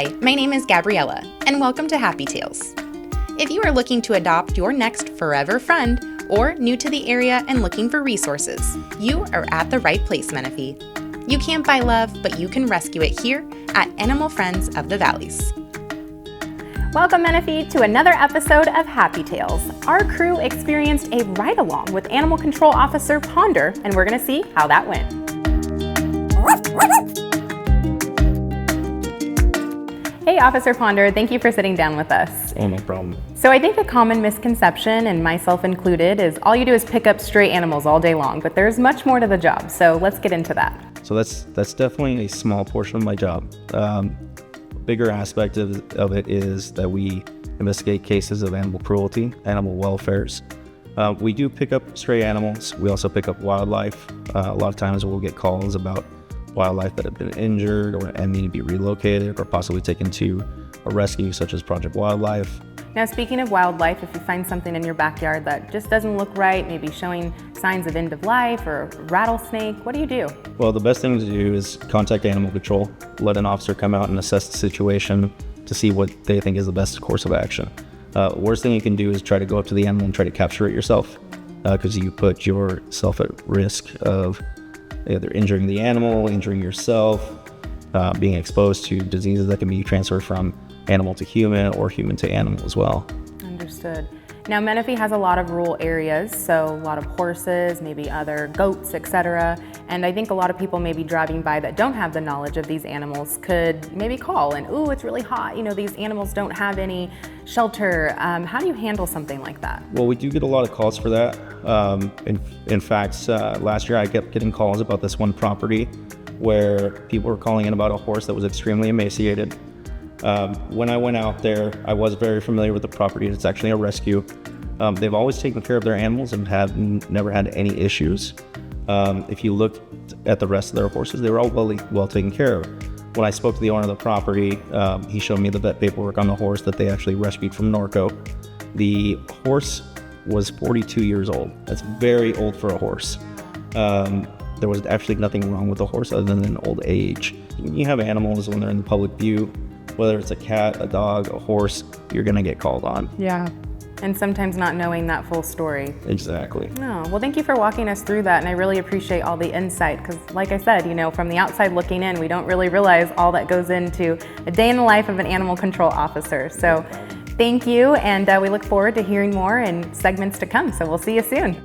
Hi, my name is Gabriella, and welcome to Happy Tales. If you are looking to adopt your next forever friend, or new to the area and looking for resources, you are at the right place, Menifee. You can't buy love, but you can rescue it here at Animal Friends of the Valleys. Welcome, Menifee, to another episode of Happy Tales. Our crew experienced a ride-along with Animal Control Officer Ponder, and we're going to see how that went. Hey, Officer Ponder, thank you for sitting down with us. Oh, no problem. So I think a common misconception, and myself included, is all you do is pick up stray animals all day long, but there's much more to the job, so let's get into that. So that's definitely a small portion of my job. Bigger aspect of it is that we investigate cases of animal cruelty, animal welfares. We do pick up stray animals. We also pick up wildlife. A lot of times we'll get calls about wildlife that have been injured and need to be relocated or possibly taken to a rescue, such as Project Wildlife. Now, speaking of wildlife, if you find something in your backyard that just doesn't look right, maybe showing signs of end of life or a rattlesnake, what do you do? Well, the best thing to do is contact animal control, let an officer come out and assess the situation to see what they think is the best course of action. Worst thing you can do is try to go up to the animal and try to capture it yourself, because you put yourself at risk of either injuring the animal, injuring yourself, being exposed to diseases that can be transferred from animal to human or human to animal as well. Understood. Now, Menifee has a lot of rural areas, so a lot of horses, maybe other goats, etc. And I think a lot of people maybe driving by that don't have the knowledge of these animals could maybe call and, ooh, it's really hot. You know, these animals don't have any shelter. How do you handle something like that? Well, we do get a lot of calls for that. In fact, last year I kept getting calls about this one property where people were calling in about a horse that was extremely emaciated. When I went out there, I was very familiar with the property. It's actually a rescue. They've always taken care of their animals and have never had any issues. If you looked at the rest of their horses, they were all well taken care of. When I spoke to the owner of the property, he showed me the vet paperwork on the horse that they actually rescued from Norco. The horse was 42 years old. That's very old for a horse. There was actually nothing wrong with the horse other than old age. You have animals when they're in the public view, whether it's a cat, a dog, a horse, you're gonna get called on. Yeah, and sometimes not knowing that full story. Exactly. Oh, well, thank you for walking us through that, and I really appreciate all the insight, because like I said, you know, from the outside looking in, we don't really realize all that goes into a day in the life of an animal control officer. So thank you, and we look forward to hearing more in segments to come, so we'll see you soon.